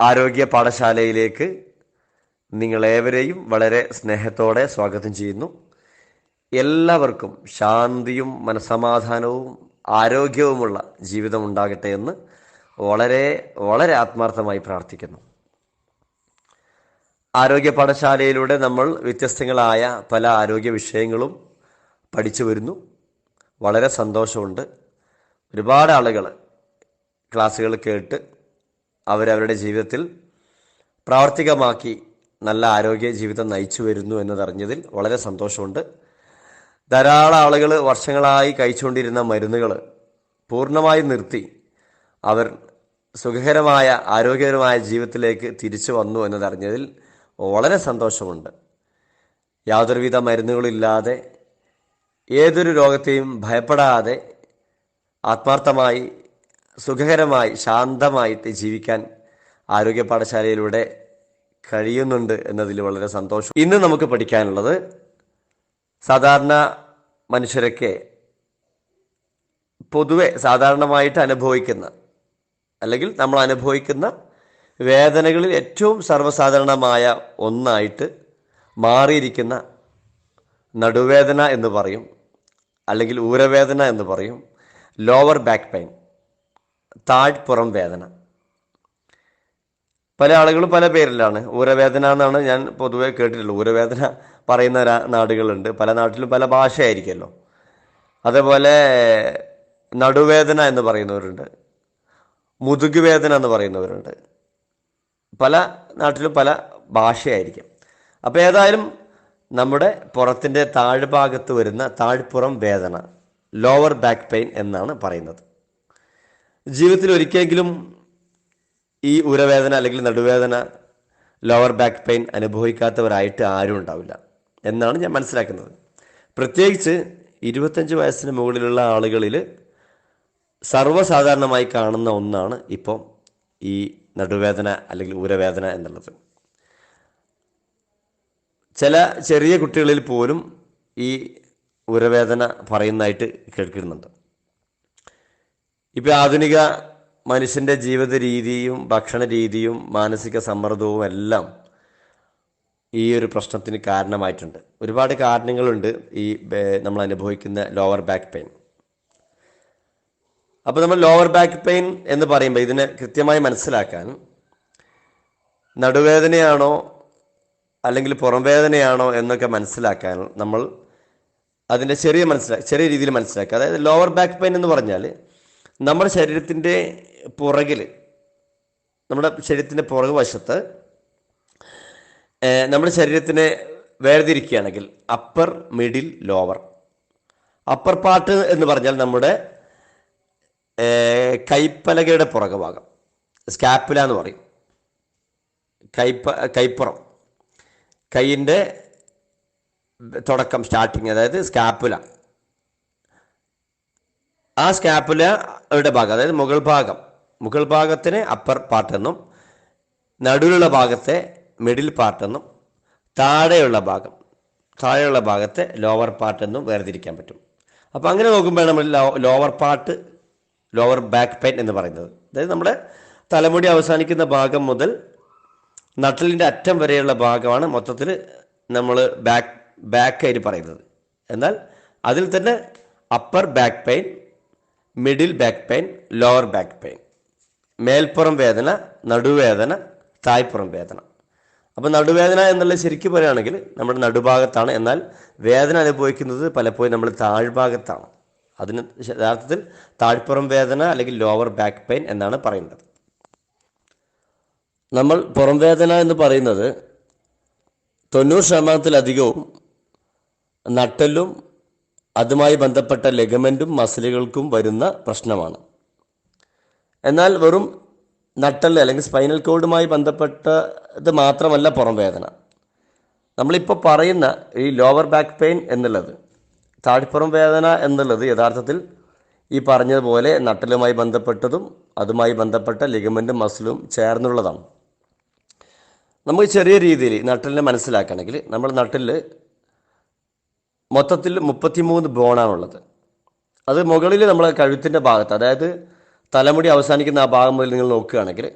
ആരോഗ്യ പാഠശാലയിലേക്ക് നിങ്ങളേവരെയും വളരെ സ്നേഹത്തോടെ സ്വാഗതം ചെയ്യുന്നു. എല്ലാവർക്കും ശാന്തിയും മനസമാധാനവും ആരോഗ്യവുമുള്ള ജീവിതം ഉണ്ടാകട്ടെ എന്ന് വളരെ വളരെ ആത്മാർത്ഥമായി പ്രാർത്ഥിക്കുന്നു. ആരോഗ്യ പാഠശാലയിലൂടെ നമ്മൾ വ്യത്യസ്തങ്ങളായ പല ആരോഗ്യ വിഷയങ്ങളും പഠിച്ചു വരുന്നു. വളരെ സന്തോഷമുണ്ട്. ഒരുപാട് ആളുകൾ ക്ലാസ്സുകൾ കേട്ട് അവരവരുടെ ജീവിതത്തിൽ പ്രാവർത്തികമാക്കി നല്ല ആരോഗ്യ ജീവിതം നയിച്ചു വരുന്നു എന്നതറിഞ്ഞതിൽ വളരെ സന്തോഷമുണ്ട്. ധാരാളം ആളുകൾ വർഷങ്ങളായി കഴിച്ചുകൊണ്ടിരുന്ന മരുന്നുകൾ പൂർണ്ണമായി നിർത്തി അവർ സുഖകരമായ ആരോഗ്യകരമായ ജീവിതത്തിലേക്ക് തിരിച്ചു വന്നു എന്നതറിഞ്ഞതിൽ വളരെ സന്തോഷമുണ്ട്. യാതൊരുവിധ മരുന്നുകളില്ലാതെ ഏതൊരു രോഗത്തെയും ഭയപ്പെടാതെ ആത്മാർത്ഥമായി സുഖകരമായി ശാന്തമായിട്ട് ജീവിക്കാൻ ആരോഗ്യ പാഠശാലയിലൂടെ കഴിയുന്നുണ്ട് എന്നതിൽ വളരെ സന്തോഷം. ഇന്ന് നമുക്ക് പഠിക്കാനുള്ളത് സാധാരണ മനുഷ്യരൊക്കെ പൊതുവെ സാധാരണമായിട്ട് അനുഭവിക്കുന്ന അല്ലെങ്കിൽ നമ്മൾ അനുഭവിക്കുന്ന വേദനകളിൽ ഏറ്റവും സർവ്വസാധാരണമായ ഒന്നായിട്ട് മാറിയിരിക്കുന്ന നടുവേദന എന്ന് പറയും, അല്ലെങ്കിൽ ഊരവേദന എന്ന് പറയും, ലോവർ ബാക്ക് പെയിൻ, താഴ്പുറം വേദന. പല ആളുകളും പല പേരിലാണ്. ഊരവേദന എന്നാണ് ഞാൻ പൊതുവെ കേട്ടിട്ടുള്ളത്. ഊരവേദന പറയുന്ന നാടുകളുണ്ട്, പല നാട്ടിലും പല ഭാഷയായിരിക്കുമല്ലോ. അതേപോലെ നടുവേദന എന്ന് പറയുന്നവരുണ്ട്, മുതുക് വേദന എന്ന് പറയുന്നവരുണ്ട്. പല നാട്ടിലും പല ഭാഷയായിരിക്കും. അപ്പോൾ ഏതായാലും നമ്മുടെ പുറത്തിൻ്റെ താഴ്ഭാഗത്ത് വരുന്ന താഴ്പുറം വേദന, ലോവർ ബാക്ക് പെയിൻ എന്നാണ് പറയുന്നത്. ജീവിതത്തിൽ ഒരിക്കലെങ്കിലും ഈ ഊരവേദന അല്ലെങ്കിൽ നടുവേദന, ലോവർ ബാക്ക് പെയിൻ അനുഭവിക്കാത്തവരായിട്ട് ആരും ഉണ്ടാവില്ല എന്നാണ് ഞാൻ മനസ്സിലാക്കുന്നത്. പ്രത്യേകിച്ച് 25 വയസ്സിന് മുകളിലുള്ള ആളുകളിൽ സർവ്വസാധാരണമായി കാണുന്ന ഒന്നാണ് ഇപ്പം ഈ നടുവേദന അല്ലെങ്കിൽ ഊരവേദന എന്നുള്ളത്. ചില ചെറിയ കുട്ടികളിൽ പോലും ഈ ഊരവേദന പറയുന്നതായിട്ട് കേൾക്കുന്നുണ്ട്. ഇപ്പോൾ ആധുനിക മനുഷ്യൻ്റെ ജീവിത രീതിയും ഭക്ഷണ രീതിയും മാനസിക സമ്മർദ്ദവും എല്ലാം ഈ ഒരു പ്രശ്നത്തിന് കാരണമായിട്ടുണ്ട്. ഒരുപാട് കാരണങ്ങളുണ്ട് ഈ നമ്മൾ അനുഭവിക്കുന്ന ലോവർ ബാക്ക് പെയിൻ. അപ്പോൾ നമ്മൾ ലോവർ ബാക്ക് പെയിൻ എന്ന് പറയുമ്പോൾ ഇതിനെ കൃത്യമായി മനസ്സിലാക്കാൻ നടുവേദനയാണോ അല്ലെങ്കിൽ പുറം വേദനയാണോ എന്നൊക്കെ മനസ്സിലാക്കാൻ നമ്മൾ അതിൻ്റെ ചെറിയ രീതിയിൽ മനസ്സിലാക്കുക. അതായത് ലോവർ ബാക്ക് പെയിൻ എന്ന് പറഞ്ഞാൽ നമ്മുടെ ശരീരത്തിൻ്റെ പുറകിൽ, നമ്മുടെ ശരീരത്തിൻ്റെ പുറകു വശത്ത് നമ്മുടെ ശരീരത്തിനെ വേർതിരിക്കുകയാണെങ്കിൽ upper, middle, lower. Upper part എന്ന് പറഞ്ഞാൽ നമ്മുടെ കൈപ്പലകയുടെ പുറകു ഭാഗം, സ്കാപ്പുല എന്ന് പറയും. കൈപ്പുറം, കൈയിൻ്റെ തുടക്കം, സ്റ്റാർട്ടിങ്, അതായത് സ്കാപ്പുല. ആ സ്കാപ്പുലയുടെ ഭാഗം, അതായത് മുകൾ ഭാഗത്തിന് അപ്പർ പാർട്ട് എന്നും, നടുവിലുള്ള ഭാഗത്തെ മിഡിൽ പാർട്ട് എന്നും, താഴെയുള്ള ഭാഗത്തെ ലോവർ പാർട്ട് എന്നും വേർതിരിക്കാൻ പറ്റും. അപ്പോൾ അങ്ങനെ നോക്കുമ്പോൾ നമ്മൾ ലോവർ ബാക്ക് പെയിൻ എന്ന് പറയുന്നത്, അതായത് നമ്മുടെ തലമുടി അവസാനിക്കുന്ന ഭാഗം മുതൽ നട്ടലിൻ്റെ അറ്റം വരെയുള്ള ഭാഗമാണ് മൊത്തത്തിൽ നമ്മൾ ബാക്ക് ആയിട്ട് പറയുന്നത്. എന്നാൽ അതിൽ തന്നെ upper back pain, middle back pain, lower back pain, Melpuram വേദന, നടുവേദന, തായ്പുറം വേദന. അപ്പോൾ നടുവേദന എന്നുള്ളത് ശരിക്കും പറയുകയാണെങ്കിൽ നമ്മുടെ നടുഭാഗത്താണ്. എന്നാൽ വേദന അനുഭവിക്കുന്നത് പലപ്പോഴും നമ്മൾ താഴ്ഭാഗത്താണ്. അതിന് യഥാർത്ഥത്തിൽ താഴ്പുറം വേദന അല്ലെങ്കിൽ ലോവർ ബാക്ക് പെയിൻ എന്നാണ് പറയുന്നത്. നമ്മൾ പുറം വേദന എന്ന് പറയുന്നത് 90% നട്ടലും അതുമായി ബന്ധപ്പെട്ട ലിഗമെൻറ്റും മസിലുകൾക്കും വരുന്ന പ്രശ്നമാണ്. എന്നാൽ വെറും നട്ടല് അല്ലെങ്കിൽ സ്പൈനൽ കോഡുമായി ബന്ധപ്പെട്ടത് മാത്രമല്ല പുറം വേദന. നമ്മളിപ്പോൾ പറയുന്ന ഈ ലോവർ ബാക്ക് പെയിൻ എന്നുള്ളത്, താഴ്പുറം വേദന എന്നുള്ളത് യഥാർത്ഥത്തിൽ ഈ പറഞ്ഞതുപോലെ നട്ടലുമായി ബന്ധപ്പെട്ടതും അതുമായി ബന്ധപ്പെട്ട ലിഗമെൻറ്റും മസിലും ചേർന്നുള്ളതാണ്. നമുക്ക് ചെറിയ രീതിയിൽ നട്ടലിനെ മനസ്സിലാക്കണമെങ്കിൽ നമ്മൾ നട്ടലിൽ മൊത്തത്തിൽ 33 ബോണാണുള്ളത്. അത് മുകളിൽ നമ്മളെ കഴുത്തിൻ്റെ ഭാഗത്ത്, അതായത് തലമുടി അവസാനിക്കുന്ന ആ ഭാഗം മുതൽ നിങ്ങൾ നോക്കുകയാണെങ്കിൽ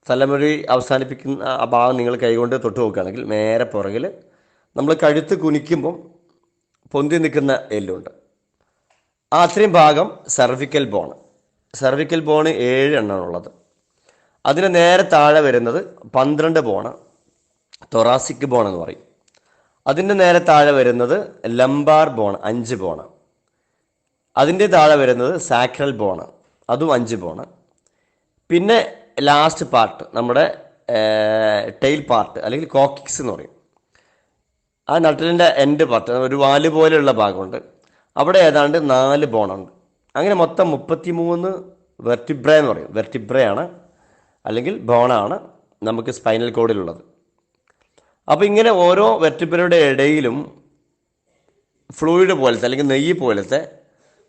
തലമുടി അവസാനിപ്പിക്കുന്ന ആ ഭാഗം നിങ്ങൾ കൈകൊണ്ട് തൊട്ട് നോക്കുകയാണെങ്കിൽ നേരെ പുറകിൽ നമ്മൾ കഴുത്ത് കുനിക്കുമ്പം പൊന്തി നിൽക്കുന്ന എല്ലുണ്ട്. ആ അത്രയും ഭാഗം സർവിക്കൽ ബോൺ. Cervical born 7 എണ്ണമാണുള്ളത്. അതിന് നേരെ താഴെ വരുന്നത് 12 ബോണ്, തൊറാസിക് ബോൺ എന്ന് പറയും. അതിൻ്റെ നേരെ താഴെ വരുന്നത് ലംബാർ ബോൺ, 5 ബോണ്. അതിൻ്റെ താഴെ വരുന്നത് സാക്രൽ ബോണ്, അതും 5 ബോണ്. പിന്നെ ലാസ്റ്റ് പാർട്ട് നമ്മുടെ ടെയിൽ പാർട്ട് അല്ലെങ്കിൽ കോക്കിക്സ് എന്ന് പറയും. ആ നട്ടലിൻ്റെ എൻഡ് പാർട്ട്, ഒരു വാല് പോലെയുള്ള ഭാഗമുണ്ട്, അവിടെ ഏതാണ്ട് 4 ബോണുണ്ട്. അങ്ങനെ മൊത്തം 33 വെർട്ടിബ്ര എന്ന് പറയും. വെർട്ടിബ്രയാണ് അല്ലെങ്കിൽ ബോണാണ് നമുക്ക് സ്പൈനൽ കോഡിലുള്ളത്. അപ്പോൾ ഇങ്ങനെ ഓരോ വെർട്ടിബ്രയുടെ ഇടയിലും ഫ്ലൂയിഡ് പോലത്തെ അല്ലെങ്കിൽ നെയ്യ് പോലത്തെ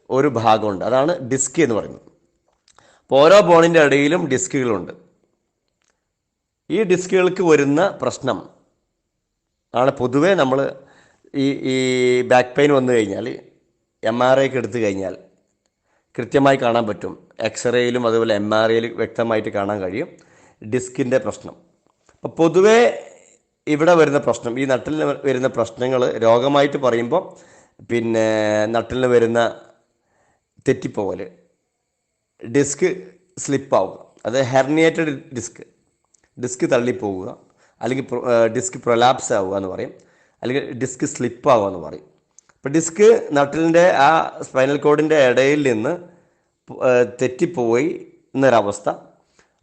ഒരു ഭാഗമുണ്ട്, അതാണ് ഡിസ്ക് എന്ന് പറയുന്നത്. അപ്പോൾ ഓരോ ബോണിൻ്റെ ഇടയിലും ഡിസ്കുകളുണ്ട്. ഈ ഡിസ്കുകൾക്ക് വരുന്ന പ്രശ്നം ആണ് പൊതുവേ നമ്മൾ ഈ ബാക്ക് പെയിൻ വന്നു കഴിഞ്ഞാൽ MRI ഒക്കെ എടുത്തു കഴിഞ്ഞാൽ കൃത്യമായി കാണാൻ പറ്റും. എക്സ്റേയിലും അതുപോലെ MRIയിൽ വ്യക്തമായിട്ട് കാണാൻ കഴിയും ഡിസ്കിൻ്റെ പ്രശ്നം. അപ്പോൾ പൊതുവേ ഇവിടെ വരുന്ന പ്രശ്നം, ഈ നട്ടിലിന് വരുന്ന പ്രശ്നങ്ങൾ രോഗമായിട്ട് പറയുമ്പോൾ പിന്നെ നട്ടിലിന് വരുന്ന തെറ്റിപ്പോവൽ, ഡിസ്ക് സ്ലിപ്പാവുക, അത് ഹെർണിയേറ്റഡ് ഡിസ്ക് തള്ളിപ്പോവുക, അല്ലെങ്കിൽ ഡിസ്ക് പ്രൊലാപ്സ് ആവുക എന്ന് പറയും, അല്ലെങ്കിൽ ഡിസ്ക് സ്ലിപ്പാവുക എന്ന് പറയും. അപ്പോൾ ഡിസ്ക് നട്ടിലിൻ്റെ ആ സ്പൈനൽ കോഡിൻ്റെ ഇടയിൽ നിന്ന് തെറ്റിപ്പോയി എന്നൊരവസ്ഥ,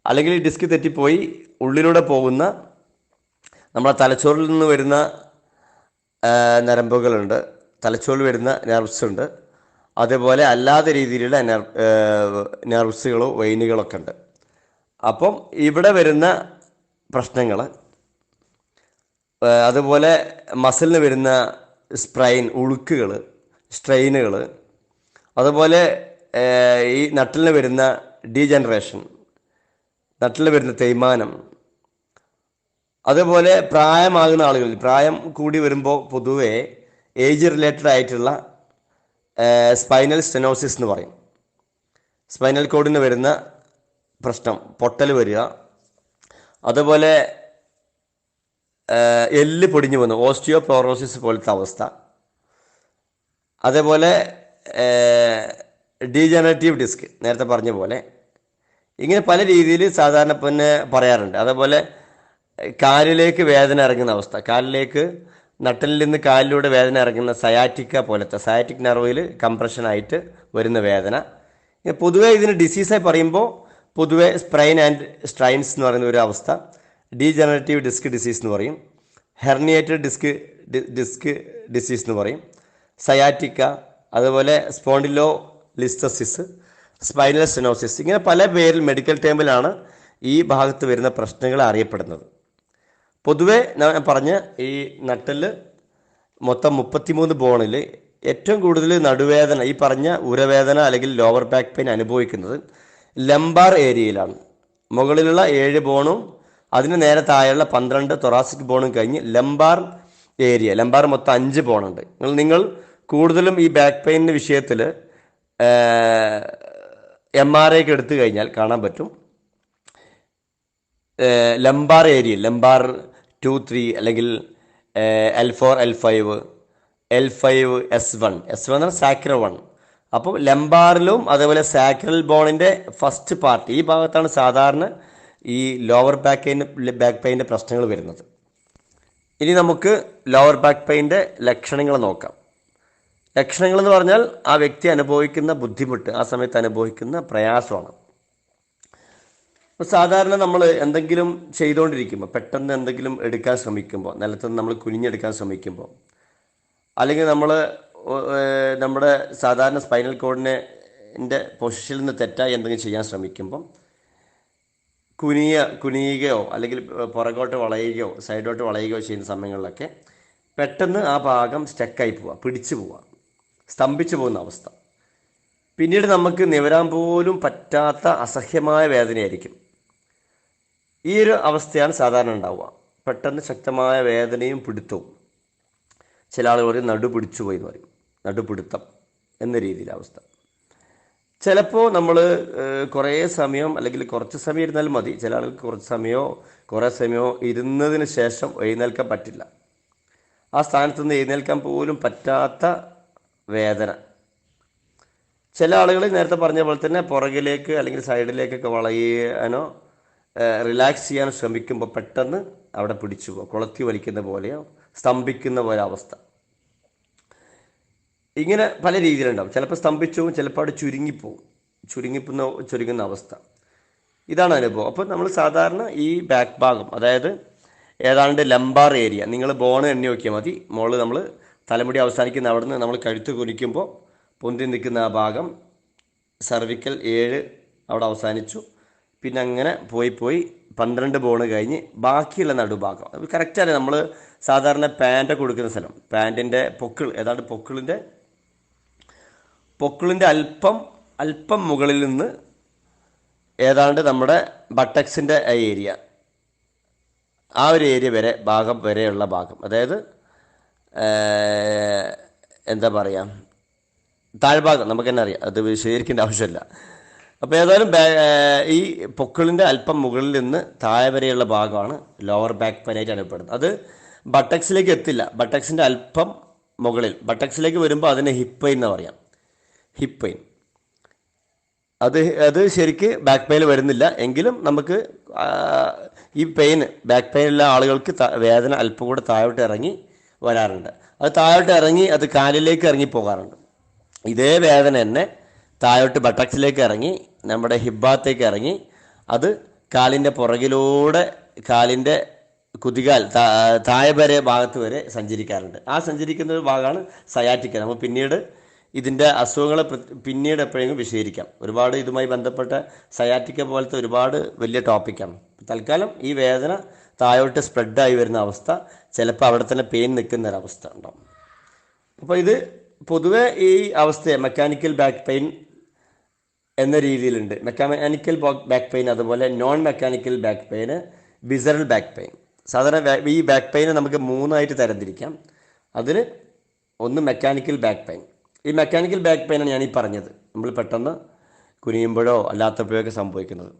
അല്ലെങ്കിൽ ഡിസ്ക് തെറ്റിപ്പോയി ഉള്ളിലൂടെ പോകുന്ന നമ്മുടെ തലച്ചോറിൽ നിന്ന് വരുന്ന നരമ്പുകളുണ്ട്, തലച്ചോറിൽ വരുന്ന നെർവ്സ് ഉണ്ട്, അതേപോലെ അല്ലാത്ത രീതിയിലുള്ള നെർവ്സുകളോ വെയിനുകളൊക്കെ ഉണ്ട്. അപ്പം ഇവിടെ വരുന്ന പ്രശ്നങ്ങൾ, അതുപോലെ മസിലിന് വരുന്ന ഉളുക്കുകൾ, സ്ട്രെയിനുകൾ, അതുപോലെ ഈ നട്ടിലിന് വരുന്ന ഡീജനറേഷൻ, നട്ടിലിന് വരുന്ന തേയ്മാനം, അതുപോലെ പ്രായമാകുന്ന ആളുകളിൽ, പ്രായം കൂടി വരുമ്പോൾ പൊതുവേ ഏജ് റിലേറ്റഡ് ആയിട്ടുള്ള സ്പൈനൽ സ്റ്റെനോസിസ് എന്ന് പറയും. സ്പൈനൽ കോഡിന് വരുന്ന പ്രശ്നം, പൊട്ടൽ വരിക, അതുപോലെ എല്ല് പൊടിഞ്ഞു പോകുന്നു, ഓസ്റ്റിയോപോറോസിസ് പോലത്തെ അവസ്ഥ, അതേപോലെ ഡീജനറേറ്റീവ് ഡിസ്ക് നേരത്തെ പറഞ്ഞ പോലെ, ഇങ്ങനെ പല രീതിയിൽ സാധാരണ പിന്നെ പറയാറുണ്ട്. അതേപോലെ കാലിലേക്ക് വേദന ഇറങ്ങുന്ന അവസ്ഥ, കാലിലേക്ക് നട്ടലിൽ നിന്ന് കാലിലൂടെ വേദന ഇറങ്ങുന്ന സയാറ്റിക്ക പോലത്തെ, സയാറ്റിക് നെർവിൽ കംപ്രഷനായിട്ട് വരുന്ന വേദന. പൊതുവേ ഇതിന് ഡിസീസായി പറയുമ്പോൾ പൊതുവേ സ്പ്രൈൻ ആൻഡ് സ്ട്രൈൻസ് എന്ന് പറയുന്ന ഒരു അവസ്ഥ, ഡീജനറേറ്റീവ് ഡിസ്ക് ഡിസീസ് എന്ന് പറയും, ഹെർണിയേറ്റഡ് ഡിസ്ക് ഡിസീസ് എന്ന് പറയും, സയാറ്റിക്ക, അതുപോലെ സ്പോണ്ടിലോ ലിസ്റ്റസിസ്, സ്പൈനൽ സ്റ്റെനോസിസ്, ഇങ്ങനെ പല പേരിൽ മെഡിക്കൽ ടേമിലാണ് ഈ ഭാഗത്ത് വരുന്ന പ്രശ്നങ്ങൾ അറിയപ്പെടുന്നത്. പൊതുവേ ഞാൻ പറഞ്ഞ ഈ നട്ടിൽ മൊത്തം 33 ബോണിൽ ഏറ്റവും കൂടുതൽ നടുവേദന, ഈ പറഞ്ഞ ഉരവേദന അല്ലെങ്കിൽ ലോവർ ബാക്ക് പെയിൻ അനുഭവിക്കുന്നത് ലംബാർ ഏരിയയിലാണ്. മുകളിലുള്ള 7 ബോണും അതിന് നേരെ താഴെയുള്ള 12 തൊറാസിക് ബോണും കഴിഞ്ഞ് ലംബാർ ഏരിയ, ലംബാർ മൊത്തം 5 ബോണുണ്ട്. നിങ്ങൾ കൂടുതലും ഈ ബാക്ക് പെയിൻ്റെ വിഷയത്തിൽ MRI ഒക്കെ എടുത്തു കഴിഞ്ഞാൽ കാണാൻ പറ്റും. ലംബാർ ഏരിയ, ലംബാർ 2, 3 അല്ലെങ്കിൽ L4, L5, L5, S1 എന്ന് പറഞ്ഞാൽ സാക്രൽ 1. അപ്പോൾ ലംബാറിലും അതേപോലെ സാക്രൽ ബോണിൻ്റെ ഫസ്റ്റ് പാർട്ട്, ഈ ഭാഗത്താണ് സാധാരണ ഈ ലോവർ ബാക്ക് പെയിൻ്റെ പ്രശ്നങ്ങൾ വരുന്നത്. ഇനി നമുക്ക് ലോവർ ബാക്ക് പെയിൻ്റെ ലക്ഷണങ്ങൾ നോക്കാം. ലക്ഷണങ്ങൾ എന്ന് പറഞ്ഞാൽ ആ വ്യക്തി അനുഭവിക്കുന്ന ബുദ്ധിമുട്ട്, ആ സമയത്ത് അനുഭവിക്കുന്ന പ്രയാസമാണ്. സാധാരണ നമ്മൾ എന്തെങ്കിലും ചെയ്തുകൊണ്ടിരിക്കുമ്പോൾ, പെട്ടെന്ന് എന്തെങ്കിലും എടുക്കാൻ ശ്രമിക്കുമ്പോൾ, നിലത്തുനിന്ന് നമ്മൾ കുനിഞ്ഞെടുക്കാൻ ശ്രമിക്കുമ്പോൾ, അല്ലെങ്കിൽ നമ്മൾ നമ്മുടെ സാധാരണ സ്പൈനൽ കോഡിൻ്റെ പൊസിഷനിൽ നിന്ന് തെറ്റായി എന്തെങ്കിലും ചെയ്യാൻ ശ്രമിക്കുമ്പം കുനിയുകയോ അല്ലെങ്കിൽ പുറകോട്ട് വളയുകയോ സൈഡോട്ട് വളയുകയോ ചെയ്യുന്ന സമയങ്ങളിലൊക്കെ പെട്ടെന്ന് ആ ഭാഗം സ്റ്റക്കായി പോവുക, പിടിച്ചു പോവുക, സ്തംഭിച്ചു പോകുന്ന അവസ്ഥ. പിന്നീട് നമുക്ക് നിവരാൻ പോലും പറ്റാത്ത അസഹ്യമായ വേദനയായിരിക്കും. ഈ ഒരു അവസ്ഥയാണ് സാധാരണ ഉണ്ടാവുക. പെട്ടെന്ന് ശക്തമായ വേദനയും പിടുത്തവും. ചില ആളുകൾ പറയും നടു പിടിച്ചു പോയി എന്ന് പറയും, നടുപിടുത്തം എന്ന രീതിയിലെ അവസ്ഥ. ചിലപ്പോൾ നമ്മൾ കുറേ സമയം അല്ലെങ്കിൽ കുറച്ച് സമയം ഇരുന്നാൽ മതി. ചില ആളുകൾക്ക് കുറച്ച് സമയമോ കുറേ സമയമോ ഇരുന്നതിന് ശേഷം എഴുന്നേൽക്കാൻ പറ്റില്ല. ആ സ്ഥാനത്ത് നിന്ന് എഴുന്നേൽക്കാൻ പോലും പറ്റാത്ത വേദന. ചില ആളുകൾ നേരത്തെ പറഞ്ഞ പോലെ തന്നെ പുറകിലേക്ക് അല്ലെങ്കിൽ സൈഡിലേക്കൊക്കെ വളയാനോ റിലാക്സ് ചെയ്യാനോ ശ്രമിക്കുമ്പോൾ പെട്ടെന്ന് അവിടെ പിടിച്ചു പോകും, കൊളത്തി വലിക്കുന്ന പോലെയോ സ്തംഭിക്കുന്ന പോലെ അവസ്ഥ. ഇങ്ങനെ പല രീതിയിലുണ്ടാവും. ചിലപ്പോൾ സ്തംഭിച്ചു പോകും, ചിലപ്പോൾ അവിടെ ചുരുങ്ങുന്ന അവസ്ഥ. ഇതാണ് അനുഭവം. അപ്പോൾ നമ്മൾ സാധാരണ ഈ ബാക്ക് ഭാഗം, അതായത് ഏതാണ്ട് ലംബാർ ഏരിയ, നിങ്ങൾ ബോൺ എണ്ണി നോക്കിയാൽ മതി. മുകളിൽ നമ്മൾ തലമുടി അവസാനിക്കുന്ന അവിടെ നിന്ന് നമ്മൾ കഴുത്ത് കുനിക്കുമ്പോൾ പൊന്തി നിൽക്കുന്ന ആ ഭാഗം സർവിക്കൽ 7 അവിടെ അവസാനിച്ചു. പിന്നെ അങ്ങനെ പോയി 12 ബോണ് കഴിഞ്ഞ് ബാക്കിയുള്ള നടുഭാഗം അത് കറക്റ്റാണ്. നമ്മൾ സാധാരണ പാൻറ്റൊക്കെ കൊടുക്കുന്ന സ്ഥലം, പാൻറ്റിൻ്റെ പൊക്കിൾ, ഏതാണ്ട് പൊക്കിളിൻ്റെ അല്പം മുകളിൽ നിന്ന് ഏതാണ്ട് നമ്മുടെ ബട്ടക്സിൻ്റെ ഏരിയ, ആ ഒരു ഏരിയ വരെയുള്ള ഭാഗം, അതായത് എന്താ പറയുക, താഴ്ഭാഗം നമുക്ക് തന്നെ അറിയാം, അത് വിശദീകരിക്കേണ്ട ആവശ്യമില്ല. അപ്പോൾ ഏതായാലും ഈ പൊക്കിളിൻ്റെ അല്പം മുകളിൽ നിന്ന് താഴെ വരെയുള്ള ഭാഗമാണ് ലോവർ ബാക്ക് പെയിനായിട്ട് അനുഭവപ്പെടുന്നത്. അത് ബട്ടക്സിലേക്ക് എത്തില്ല, ബട്ടക്സിൻ്റെ അല്പം മുകളിൽ. ബട്ടക്സിലേക്ക് വരുമ്പോൾ അതിനെ ഹിപ്പ് പെയിൻ എന്ന് പറയാം. ഹിപ്പ് പെയിൻ അത് ശരിക്ക് ബാക്ക് പെയിൻ വരുന്നില്ല എങ്കിലും നമുക്ക് ഈ ബാക്ക് പെയിനുള്ള ആളുകൾക്ക് വേദന അല്പം കൂടെ താഴോട്ട് ഇറങ്ങി വരാറുണ്ട്. അത് താഴോട്ട് ഇറങ്ങി അത് കാലിലേക്ക് ഇറങ്ങി പോകാറുണ്ട്. ഇതേ വേദന തന്നെ താഴോട്ട് ബട്ടക്സിലേക്ക് ഇറങ്ങി നമ്മുടെ ഹിബാത്തേക്ക് ഇറങ്ങി അത് കാലിൻ്റെ പുറകിലൂടെ കാലിൻ്റെ കുതികാൽ താഴെ വരെ ഭാഗത്ത് വരെ സഞ്ചരിക്കാറുണ്ട്. ആ സഞ്ചരിക്കുന്ന ഒരു ഭാഗമാണ് സയാറ്റിക്ക. നമ്മൾ പിന്നീട് ഇതിൻ്റെ അസുഖങ്ങളെ പിന്നീട് എപ്പോഴെങ്കിലും വിശദീകരിക്കാം. ഒരുപാട് ഇതുമായി ബന്ധപ്പെട്ട സയാറ്റിക്ക പോലത്തെ ഒരുപാട് വലിയ ടോപ്പിക്കാണ്. തൽക്കാലം ഈ വേദന താഴോട്ട് സ്പ്രെഡായി വരുന്ന അവസ്ഥ, ചിലപ്പോൾ അവിടെ തന്നെ പെയിൻ നിൽക്കുന്ന ഒരവസ്ഥ ഉണ്ടാവും. അപ്പോൾ ഇത് പൊതുവെ ഈ അവസ്ഥയെ മെക്കാനിക്കൽ ബാക്ക് പെയിൻ എന്ന രീതിയിലുണ്ട്. മെക്കാനിക്കൽ ബാക്ക് പെയിൻ, അതുപോലെ non mechanical back pain, visceral back pain. സാധാരണ ഈ ബാക്ക് പെയിനെ നമുക്ക് 3ആയിട്ട് തരംതിരിക്കാം. അതിൽ ഒന്ന് മെക്കാനിക്കൽ ബാക്ക് പെയിൻ. ഈ മെക്കാനിക്കൽ ബാക്ക് പെയിനാണ് ഞാനീ പറഞ്ഞത്, നമ്മൾ പെട്ടെന്ന് കുനിയുമ്പോഴോ അല്ലാത്തപ്പോഴൊക്കെ സംഭവിക്കുന്നത്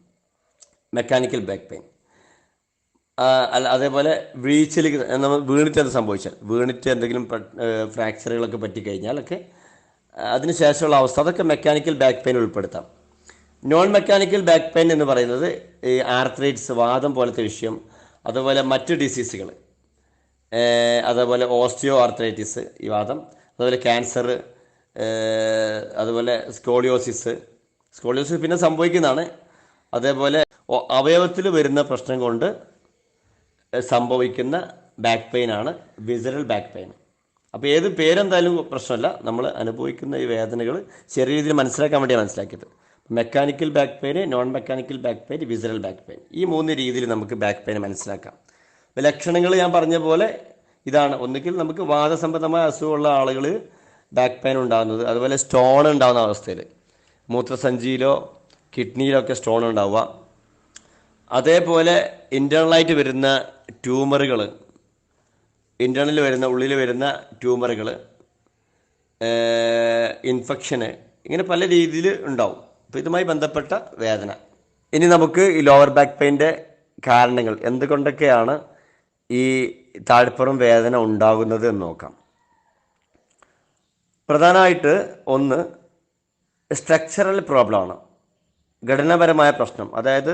മെക്കാനിക്കൽ ബാക്ക് പെയിൻ. അതേപോലെ നമ്മൾ വീണിട്ട് അത് സംഭവിച്ചാൽ, വീണിട്ട് എന്തെങ്കിലും ഫ്രാക്ചറുകളൊക്കെ പറ്റിക്കഴിഞ്ഞാലൊക്കെ അതിന് ശേഷമുള്ള അവസ്ഥ, അതൊക്കെ മെക്കാനിക്കൽ ബാക്ക് പെയിൻ ഉൾപ്പെടുത്താം. നോൺ മെക്കാനിക്കൽ ബാക്ക് പെയിൻ എന്ന് പറയുന്നത് ഈ ആർത്രൈറ്റിസ്, വാദം പോലത്തെ വിഷയം, അതുപോലെ മറ്റ് ഡിസീസുകൾ, അതേപോലെ ഓസ്റ്റിയോ ആർത്രൈറ്റിസ്, ഈ വാദം, അതുപോലെ ക്യാൻസർ, അതുപോലെ സ്കോളിയോസിസ് പിന്നെ സംഭവിക്കുന്നതാണ്. അതേപോലെ അവയവത്തിൽ വരുന്ന പ്രശ്നം കൊണ്ട് സംഭവിക്കുന്ന ബാക്ക് പെയിനാണ് വിസറൽ ബാക്ക് പെയിൻ. അപ്പോൾ ഏത് പേരെന്തായാലും പ്രശ്നമല്ല, നമ്മൾ അനുഭവിക്കുന്ന ഈ വേദനകൾ ചെറിയ രീതിയിൽ മനസ്സിലാക്കാൻ വേണ്ടിയാണ് മനസ്സിലാക്കിയത്. Mechanical back pain, non mechanical back pain, visceral back pain, ഈ 3 രീതിയിൽ നമുക്ക് ബാക്ക് പെയിൻ മനസ്സിലാക്കാം. ലക്ഷണങ്ങൾ ഞാൻ പറഞ്ഞ പോലെ ഇതാണ്. ഒന്നുകിൽ നമുക്ക് വാദസംബന്ധമായ അസുഖമുള്ള ആളുകൾ ബാക്ക് പെയിൻ ഉണ്ടാകുന്നത്, അതുപോലെ സ്റ്റോൺ ഉണ്ടാകുന്ന അവസ്ഥയിൽ, മൂത്രസഞ്ചിയിലോ കിഡ്നിയിലോ ഒക്കെ സ്റ്റോൺ ഉണ്ടാവുക, അതേപോലെ ഇൻറ്റേർണലായിട്ട് വരുന്ന ട്യൂമറുകൾ, ഉള്ളിൽ വരുന്ന ട്യൂമറുകൾ, ഇൻഫെക്ഷന്, ഇങ്ങനെ പല രീതിയിൽ ഉണ്ടാവും. അപ്പോൾ ഇതുമായി ബന്ധപ്പെട്ട വേദന. ഇനി നമുക്ക് ഈ ലോവർ ബാക്ക് പെയിൻ്റെ കാരണങ്ങൾ എന്തുകൊണ്ടൊക്കെയാണ് ഈ താഴ്പ്പുറം വേദന ഉണ്ടാകുന്നത് എന്ന് നോക്കാം. പ്രധാനമായിട്ട് ഒന്ന് സ്ട്രക്ചറൽ പ്രോബ്ലമാണ്, ഘടനാപരമായ പ്രശ്നം. അതായത്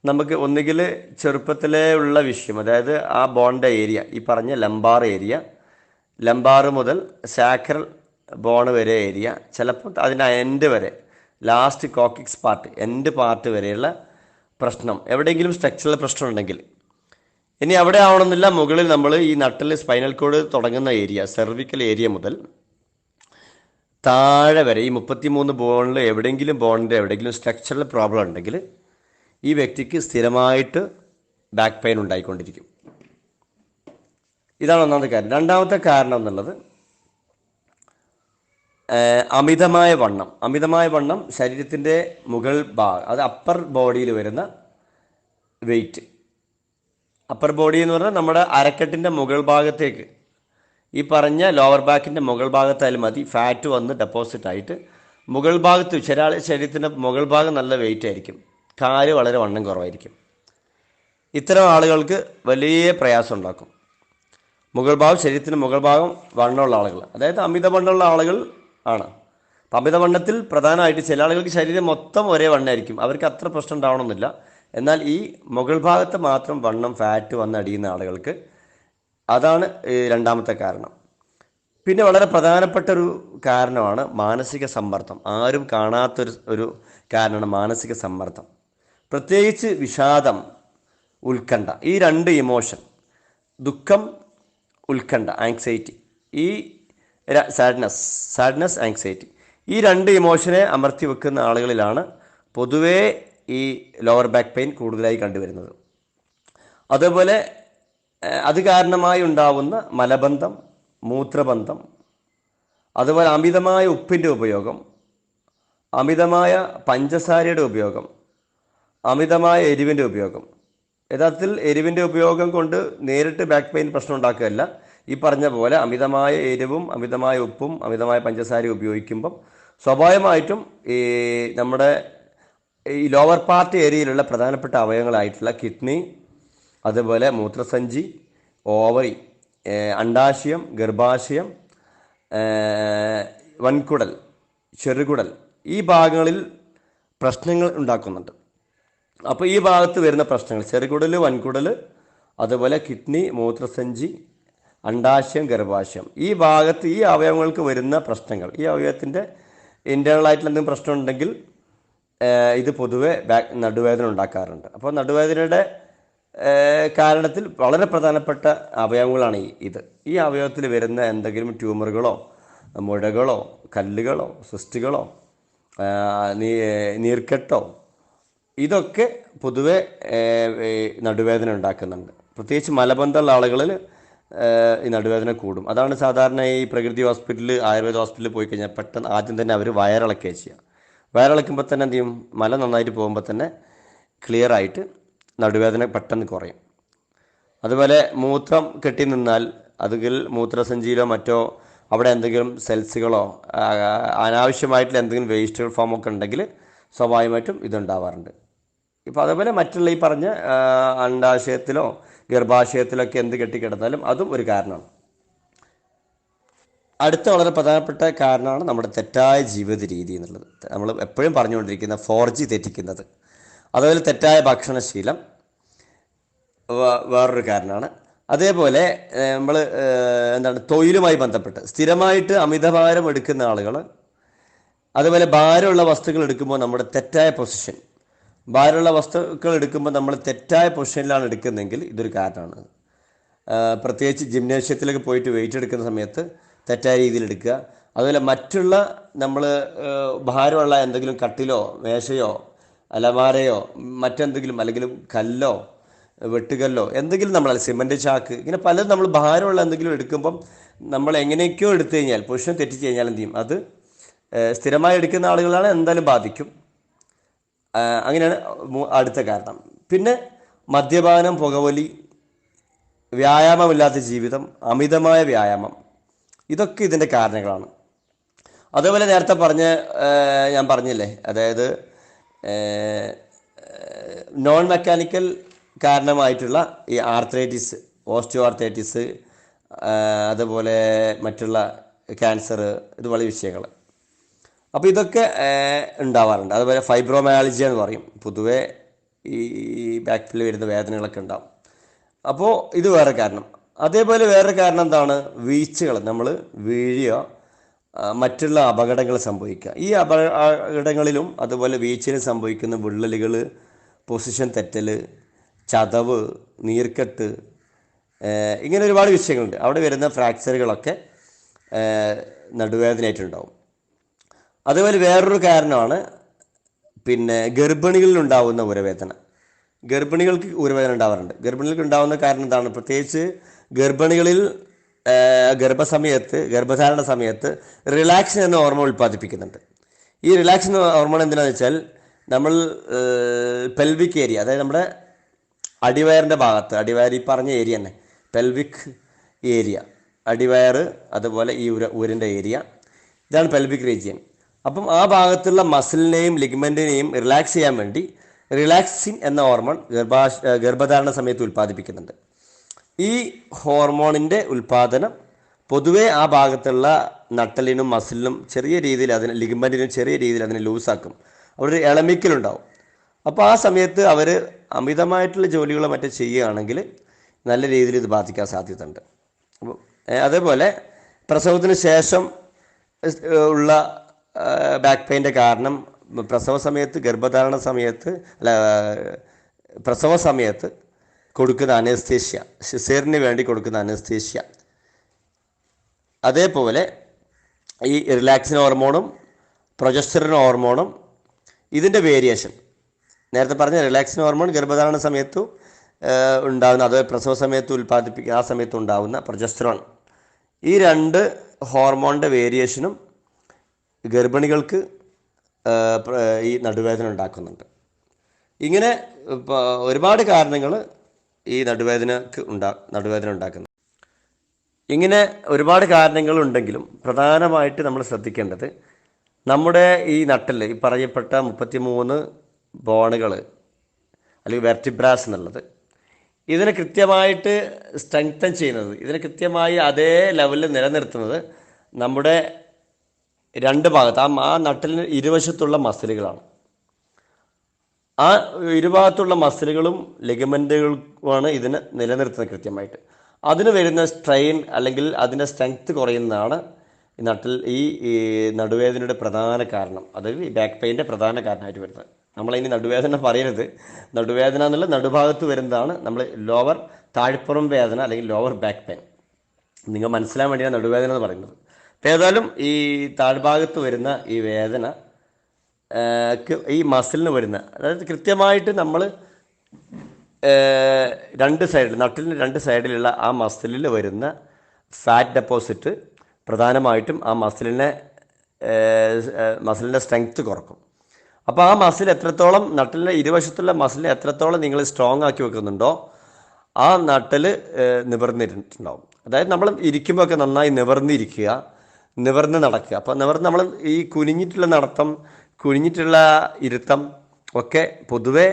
നമുക്ക് ഒന്നുകിൽ ചെറുപ്പത്തിലേ ഉള്ള വിഷയം, അതായത് ആ ബോണിൻ്റെ ഏരിയ, ഈ പറഞ്ഞ ലംബാർ മുതൽ സാക്രൽ ബോൺ വരെ ഏരിയ, ചിലപ്പോൾ അതിൻ്റെ എൻഡ് വരെ, ലാസ്റ്റ് കോക്കിക്സ് പാർട്ട്, എൻഡ് പാർട്ട് വരെയുള്ള പ്രശ്നം, എവിടെയെങ്കിലും സ്ട്രക്ചറൽ പ്രശ്നം ഉണ്ടെങ്കിൽ. ഇനി അവിടെ ആവണമെന്നില്ല, മുകളിൽ നമ്മൾ ഈ നട്ടിൽ സ്പൈനൽ കോഡ് തുടങ്ങുന്ന ഏരിയ, സെർവിക്കൽ ഏരിയ മുതൽ താഴെ വരെ ഈ 33 ബോണിൽ എവിടെയെങ്കിലും സ്ട്രക്ചറൽ പ്രോബ്ലം ഉണ്ടെങ്കിൽ ഈ വ്യക്തിക്ക് സ്ഥിരമായിട്ട് ബാക്ക് പെയിൻ ഉണ്ടായിക്കൊണ്ടിരിക്കും. ഇതാണ് ഒന്നാമത്തെ കാര്യം. രണ്ടാമത്തെ കാരണം എന്നുള്ളത് അമിതമായ വണ്ണം ശരീരത്തിൻ്റെ മുകൾ ഭാഗം, അത് അപ്പർ ബോഡിയിൽ വരുന്ന വെയിറ്റ്. അപ്പർ ബോഡി എന്ന് പറഞ്ഞാൽ നമ്മുടെ അരക്കെട്ടിൻ്റെ മുകൾ ഭാഗത്തേക്ക്, ഈ പറഞ്ഞ ലോവർ ബാക്കിൻ്റെ മുകൾ ഭാഗത്തായാലും മതി, ഫാറ്റ് വന്ന് ഡെപ്പോസിറ്റ് ആയിട്ട് മുകൾ ഭാഗത്ത് ശരീരത്തിൻ്റെ മുകൾ ഭാഗം നല്ല വെയിറ്റ് ആയിരിക്കും, കാല് വളരെ വണ്ണം കുറവായിരിക്കും. ഇത്തരം ആളുകൾക്ക് വലിയ പ്രയാസം ഉണ്ടാക്കും. മുകൾ ഭാഗം, ശരീരത്തിൻ്റെ മുകൾ ഭാഗം വണ്ണമുള്ള ആളുകൾ, അതായത് അമിതവണ്ണമുള്ള ആളുകൾ ആണ്. അപ്പം അമിതവണ്ണത്തിൽ പ്രധാനമായിട്ട് ചില ആളുകൾക്ക് ശരീരം മൊത്തം ഒരേ വണ്ണമായിരിക്കും, അവർക്ക് അത്ര പ്രശ്നം ഉണ്ടാവണമെന്നില്ല. എന്നാൽ ഈ മുകൾ ഭാഗത്ത് മാത്രം വണ്ണം, ഫാറ്റ് വന്നടിയുന്ന ആളുകൾക്ക് അതാണ് രണ്ടാമത്തെ കാരണം. പിന്നെ വളരെ പ്രധാനപ്പെട്ട ഒരു കാരണമാണ് മാനസിക സമ്മർദ്ദം. ആരും കാണാത്തൊരു കാരണമാണ് മാനസിക സമ്മർദ്ദം. പ്രത്യേകിച്ച് വിഷാദം, ഉത്കണ്ഠ, ഈ രണ്ട് ഇമോഷൻ, ദുഃഖം, ഉത്കണ്ഠ, ആങ്സൈറ്റി, ഈ സാഡ്നസ്, ആങ്സൈറ്റി, ഈ രണ്ട് ഇമോഷനെ അമർത്തി വെക്കുന്ന ആളുകളിലാണ് പൊതുവേ ഈ ലോവർ ബാക്ക് പെയിൻ കൂടുതലായി കണ്ടുവരുന്നത്. അതേപോലെ അത് കാരണമായി ഉണ്ടാവുന്ന മലബന്ധം, മൂത്രബന്ധം, അതുപോലെ അമിതമായ ഉപ്പിൻ്റെ ഉപയോഗം, അമിതമായ പഞ്ചസാരയുടെ ഉപയോഗം, അമിതമായ എരിവിൻ്റെ ഉപയോഗം. യഥാർത്ഥത്തിൽ എരിവിൻ്റെ ഉപയോഗം കൊണ്ട് നേരിട്ട് ബാക്ക് പെയിൻ പ്രശ്നം ഉണ്ടാക്കുകയല്ല. ഈ പറഞ്ഞ പോലെ അമിതമായ എരിവും അമിതമായ ഉപ്പും അമിതമായ പഞ്ചസാരയും ഉപയോഗിക്കുമ്പം സ്വാഭാവികമായിട്ടും ഈ നമ്മുടെ ഈ ലോവർ പാർട്ട് ഏരിയയിലുള്ള പ്രധാനപ്പെട്ട അവയവങ്ങളായിട്ടുള്ള കിഡ്നി, അതുപോലെ മൂത്രസഞ്ചി, ഓവറി, അണ്ഡാശയം, ഗർഭാശയം, വൻകുടൽ, ചെറുകുടൽ, ഈ ഭാഗങ്ങളിൽ പ്രശ്നങ്ങൾ ഉണ്ടാക്കുന്നുണ്ട്. അപ്പോൾ ഈ ഭാഗത്ത് വരുന്ന പ്രശ്നങ്ങൾ, ചെറുകുടൽ, വൻകുടൽ, അതുപോലെ കിഡ്നി, മൂത്രസഞ്ചി, അണ്ഡാശയം, ഗർഭാശയം, ഈ ഭാഗത്ത് ഈ അവയവങ്ങൾക്ക് വരുന്ന പ്രശ്നങ്ങൾ, ഈ അവയവത്തിൻ്റെ ഇൻറ്റേർണലായിട്ടുള്ള എന്തെങ്കിലും പ്രശ്നം ഉണ്ടെങ്കിൽ ഇത് പൊതുവെ നടുവേദന ഉണ്ടാക്കാറുണ്ട്. അപ്പോൾ നടുവേദനയുടെ കാരണത്തിൽ വളരെ പ്രധാനപ്പെട്ട അവയവങ്ങളാണ് ഇത്. ഈ അവയവത്തിൽ വരുന്ന എന്തെങ്കിലും ട്യൂമറുകളോ മുഴകളോ കല്ലുകളോ സിസ്റ്റുകളോ നീർക്കെട്ടോ ഇതൊക്കെ പൊതുവെ നടുവേദന ഉണ്ടാക്കുന്നുണ്ട്. പ്രത്യേകിച്ച് മലബന്ധമുള്ള ആളുകളിൽ ഈ നടുവേദന കൂടും. അതാണ് സാധാരണ ഈ പ്രകൃതി ഹോസ്പിറ്റലിൽ, ആയുർവേദ ഹോസ്പിറ്റലിൽ പോയി കഴിഞ്ഞാൽ പെട്ടെന്ന് ആദ്യം തന്നെ അവർ വയറിളക്കുക ചെയ്യുക. വയറിളക്കുമ്പോൾ തന്നെ എന്ത് ചെയ്യും, മല നന്നായിട്ട് പോകുമ്പോൾ തന്നെ ക്ലിയർ ആയിട്ട് നടുവേദന പെട്ടെന്ന് കുറയും. അതുപോലെ മൂത്രം കെട്ടി നിന്നാൽ, അതിൽ മൂത്രസഞ്ചിയിലോ മറ്റോ അവിടെ എന്തെങ്കിലും സെൽസുകളോ അനാവശ്യമായിട്ടുള്ള എന്തെങ്കിലും വേസ്റ്റുകൾ ഫോമൊക്കെ ഉണ്ടെങ്കിൽ സ്വാഭാവികമായിട്ടും ഇതുണ്ടാവാറുണ്ട്. ഇപ്പോൾ അതേപോലെ മറ്റുള്ള ഈ പറഞ്ഞ അണ്ഡാശയത്തിലോ ഗർഭാശയത്തിലൊക്കെ എന്ത് കെട്ടിക്കിടന്നാലും അതും ഒരു കാരണമാണ്. അടുത്ത വളരെ പ്രധാനപ്പെട്ട കാരണമാണ് നമ്മുടെ തെറ്റായ ജീവിത രീതി എന്നുള്ളത്. നമ്മൾ എപ്പോഴും പറഞ്ഞുകൊണ്ടിരിക്കുന്ന 4G തെറ്റിക്കുന്നത്. അതുപോലെ തെറ്റായ ഭക്ഷണശീലം വേറൊരു കാരണമാണ്. അതേപോലെ നമ്മൾ തൊഴിലുമായി ബന്ധപ്പെട്ട് സ്ഥിരമായിട്ട് അമിതഭാരം എടുക്കുന്ന ആളുകൾ, അതുപോലെ ഭാരമുള്ള വസ്തുക്കൾ എടുക്കുമ്പോൾ നമ്മുടെ തെറ്റായ പൊസിഷൻ, ഭാരമുള്ള വസ്തുക്കൾ എടുക്കുമ്പോൾ നമ്മൾ തെറ്റായ പൊസിഷനിലാണ് എടുക്കുന്നതെങ്കിൽ ഇതൊരു കാരണമാണ്. പ്രത്യേകിച്ച് ജിംനേഷ്യത്തിലൊക്കെ പോയിട്ട് വെയിറ്റ് എടുക്കുന്ന സമയത്ത് തെറ്റായ രീതിയിൽ എടുക്കുക. അതുപോലെ മറ്റുള്ള നമ്മൾ ഭാരമുള്ള എന്തെങ്കിലും കട്ടിലോ മേശയോ അലമാരയോ മറ്റെന്തെങ്കിലും, അല്ലെങ്കിൽ കല്ലോ വെട്ടുകല്ലോ എന്തെങ്കിലും, നമ്മൾ സിമൻറ്റ് ചാക്ക്, ഇങ്ങനെ പലതും നമ്മൾ ഭാരമുള്ള എന്തെങ്കിലും എടുക്കുമ്പം നമ്മൾ എങ്ങനെയൊക്കെയോ എടുത്തു കഴിഞ്ഞാൽ, പൊസിഷൻ തെറ്റിച്ച് കഴിഞ്ഞാൽ എന്ത് ചെയ്യും, അത് സ്ഥിരമായി എടുക്കുന്ന ആളുകളാണ് എന്തായാലും ബാധിക്കും. അങ്ങനെയാണ് അടുത്ത കാരണം. പിന്നെ മദ്യപാനം, പുകവലി, വ്യായാമമില്ലാത്ത ജീവിതം, അമിതമായ വ്യായാമം, ഇതൊക്കെ ഇതിൻ്റെ കാരണങ്ങളാണ്. അതേപോലെ നേരത്തെ ഞാൻ പറഞ്ഞില്ലേ, അതായത് നോൺ മെക്കാനിക്കൽ കാരണമായിട്ടുള്ള ഈ ആർത്രൈറ്റിസ്, ഓസ്റ്റിയോ ആർത്രൈറ്റിസ്, അതുപോലെ മറ്റുള്ള ക്യാൻസർ, ഇതുപോലെ വിഷയങ്ങൾ, അപ്പോൾ ഇതൊക്കെ ഉണ്ടാവാറുണ്ട്. അതുപോലെ ഫൈബ്രോമയാലജി എന്ന് പറയും, പൊതുവെ ഈ ബാക്കിൽ വരുന്ന വേദനകളൊക്കെ ഉണ്ടാവും. അപ്പോൾ ഇത് വേറെ കാരണം. അതേപോലെ വേറെ കാരണം എന്താണ്, വീഴ്ചകൾ, നമ്മൾ വീഴുക, മറ്റുള്ള അപകടങ്ങൾ സംഭവിക്കുക. ഈ അപകടങ്ങളിലും അതുപോലെ വീഴ്ചയിലും സംഭവിക്കുന്ന വിള്ളലുകൾ, പൊസിഷൻ തെറ്റൽ, ചതവ്, നീർക്കെട്ട്, ഇങ്ങനെ ഒരുപാട് വിഷയങ്ങളുണ്ട്. അവിടെ വരുന്ന ഫ്രാക്ചറുകളൊക്കെ നടുവേദനയായിട്ടുണ്ടാവും. അതുപോലെ വേറൊരു കാരണമാണ് ഗർഭിണികളിൽ ഉണ്ടാകുന്ന ഉരവേദന. ഗർഭിണികൾക്ക് ഉരവേദന ഉണ്ടാവാറുണ്ട്. ഗർഭിണികൾക്ക് ഉണ്ടാകുന്ന കാരണം എന്താണ്, പ്രത്യേകിച്ച് ഗർഭിണികളിൽ ഗർഭധാരണ സമയത്ത് റിലാക്സിൻ എന്ന ഹോർമോൺ ഉൽപ്പാദിപ്പിക്കുന്നുണ്ട്. ഈ റിലാക്സിൻ ഹോർമോൺ എന്തിനാണെന്ന് വെച്ചാൽ, നമ്മൾ പെൽവിക് ഏരിയ, അതായത് നമ്മുടെ അടിവയറിൻ്റെ ഭാഗത്ത്, അടിവയർ ഈ പറഞ്ഞ ഏരിയ തന്നെ പെൽവിക് ഏരിയ, അടിവയർ, അതുപോലെ ഈ ഊരിൻ്റെ ഏരിയ, ഇതാണ് പെൽവിക് റീജിയൻ. അപ്പം ആ ഭാഗത്തുള്ള മസിലിനെയും ലിഗ്മെൻറ്റിനെയും റിലാക്സ് ചെയ്യാൻ വേണ്ടി റിലാക്സിൻ എന്ന ഹോർമോൺ ഗർഭധാരണ സമയത്ത് ഉൽപ്പാദിപ്പിക്കുന്നുണ്ട്. ഈ ഹോർമോണിൻ്റെ ഉൽപ്പാദനം പൊതുവേ ആ ഭാഗത്തുള്ള നട്ടലിനും മസിലിനും ചെറിയ രീതിയിൽ അതിന് ലിഗ്മെൻറ്റിനും ചെറിയ രീതിയിൽ അതിനെ ലൂസാക്കും. അവിടെ ഒരു ഇളമിക്കലുണ്ടാവും. അപ്പോൾ ആ സമയത്ത് അവർ അമിതമായിട്ടുള്ള ജോലികളോ മറ്റോ ചെയ്യുകയാണെങ്കിൽ നല്ല രീതിയിൽ ഇത് ബാധിക്കാൻ സാധ്യതയുണ്ട്. അപ്പോൾ അതേപോലെ പ്രസവത്തിന് ശേഷം ഉള്ള ബാക്ക് പെയിൻ്റെ കാരണം പ്രസവ സമയത്ത് ഗർഭധാരണ സമയത്ത് പ്രസവ സമയത്ത് കൊടുക്കുന്ന അനസ്തേഷ്യ, സിസേറിന് വേണ്ടി കൊടുക്കുന്ന അനസ്തേഷ്യ, അതേപോലെ ഈ റിലാക്സിൻ ഹോർമോണും പ്രൊജസ്റ്ററിൻ ഹോർമോണും ഇതിൻ്റെ വേരിയേഷൻ, നേരത്തെ പറഞ്ഞ റിലാക്സിൻ ഹോർമോൺ ഗർഭധാരണ സമയത്തും ഉണ്ടാകുന്ന, അത് പ്രസവ സമയത്ത് ഉൽപ്പാദിപ്പിക്കുന്ന ആ സമയത്ത് ഉണ്ടാകുന്ന പ്രൊജസ്റ്ററോൺ, ഈ രണ്ട് ഹോർമോണിൻ്റെ വേരിയേഷനും ഗർഭിണികൾക്ക് ഈ നടുവേദന ഉണ്ടാക്കുന്നുണ്ട്. ഇങ്ങനെ ഒരുപാട് കാരണങ്ങൾ ഈ നടുവേദന ഉണ്ടാക്കുന്നു. ഇങ്ങനെ ഒരുപാട് കാരണങ്ങളുണ്ടെങ്കിലും പ്രധാനമായിട്ട് നമ്മൾ ശ്രദ്ധിക്കേണ്ടത് നമ്മുടെ ഈ നട്ടിൽ ഈ പറയപ്പെട്ട 33 ബോണുകൾ അല്ലെങ്കിൽ വെർട്ടിബ്രാസ് എന്നുള്ളത്, ഇതിനെ കൃത്യമായിട്ട് സ്ട്രെങ്തൻ ചെയ്യുന്നത്, ഇതിനെ കൃത്യമായി അതേ ലെവലിൽ നിലനിർത്തുന്നത് നമ്മുടെ രണ്ട് ഭാഗത്ത് ആ നട്ടിലിന് ഇരുവശത്തുള്ള മസിലുകളാണ്. ആ ഇരുഭാഗത്തുള്ള മസിലുകളും ലിഗമെൻറ്റുകളുമാണ് ഇതിനെ നിലനിർത്തുന്നത് കൃത്യമായിട്ട്. അതിന് വരുന്ന സ്ട്രെയിൻ അല്ലെങ്കിൽ അതിൻ്റെ സ്ട്രെങ്ത് കുറയുന്നതാണ് ഈ നടുവേദനയുടെ പ്രധാന കാരണം, അതായത് ഈ ബാക്ക് പെയിൻ്റെ പ്രധാന കാരണമായിട്ട് വരുന്നത്. നമ്മളതിന് നടുവേദന പറയരുത്, നടുവേദന എന്നുള്ള നടുഭാഗത്ത് വരുന്നതാണ് നമ്മൾ ലോവർ താഴ്പ്പുറം വേദന അല്ലെങ്കിൽ ലോവർ ബാക്ക് പെയിൻ. നിങ്ങൾ മനസ്സിലാൻ വേണ്ടിയാണ് നടുവേദന എന്ന് പറയുന്നത്. ഏതായാലും ഈ താഴ്ഭാഗത്ത് വരുന്ന ഈ വേദന ഈ മസിലിന് വരുന്ന, അതായത് കൃത്യമായിട്ട് നമ്മൾ രണ്ട് സൈഡിൽ നട്ടിലിന് രണ്ട് സൈഡിലുള്ള ആ മസിലിൽ വരുന്ന ഫാറ്റ് ഡെപ്പോസിറ്റ് പ്രധാനമായിട്ടും ആ മസിലിൻ്റെ സ്ട്രെങ്ത്ത് കുറക്കും. അപ്പോൾ ആ മസിൽ എത്രത്തോളം, നട്ടിലിൻ്റെ ഇരുവശത്തുള്ള മസിലിനെ എത്രത്തോളം നിങ്ങൾ സ്ട്രോങ് ആക്കി വെക്കുന്നുണ്ടോ ആ നട്ടിൽ നിവർന്നിട്ടുണ്ടാവും. അതായത് നമ്മൾ ഇരിക്കുമ്പോൾ ഒക്കെ നന്നായി നിവർന്നിരിക്കുക, നിവർന്ന് നടക്കുക. അപ്പോൾ നമ്മൾ ഈ കുനിഞ്ഞിട്ടുള്ള നടത്തം, കുനിഞ്ഞിട്ടുള്ള ഇരുത്തം ഒക്കെ പൊതുവെ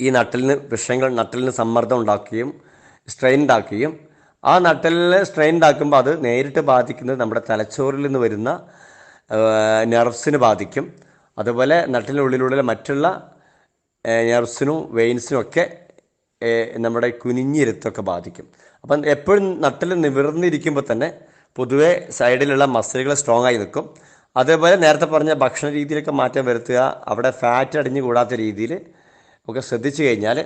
ഈ നട്ടലിന് സമ്മർദ്ദം ഉണ്ടാക്കുകയും സ്ട്രെയിൻ ഉണ്ടാക്കുകയും ആ നട്ടലിന് സ്ട്രെയിൻ ഉണ്ടാക്കുമ്പോൾ അത് നേരിട്ട് ബാധിക്കുന്നത് നമ്മുടെ തലച്ചോറിൽ നിന്ന് വരുന്ന നെർവ്സിന് ബാധിക്കും. അതുപോലെ നട്ടലിനുള്ളിലുള്ള മറ്റുള്ള നെർവ്സിനും വെയിൻസിനും ഒക്കെ നമ്മുടെ കുനിഞ്ഞിരുത്തൊക്കെ ബാധിക്കും. അപ്പം എപ്പോഴും നട്ടൽ നിവർന്നിരിക്കുമ്പോൾ തന്നെ പൊതുവെ സൈഡിലുള്ള മസിലുകൾ സ്ട്രോങ് ആയി നിൽക്കും. അതേപോലെ നേരത്തെ പറഞ്ഞ ഭക്ഷണ രീതിയിലൊക്കെ മാറ്റം വരുത്തുക, അവിടെ ഫാറ്റ് അടിഞ്ഞു കൂടാത്ത രീതിയിൽ ഒക്കെ ശ്രദ്ധിച്ചു കഴിഞ്ഞാൽ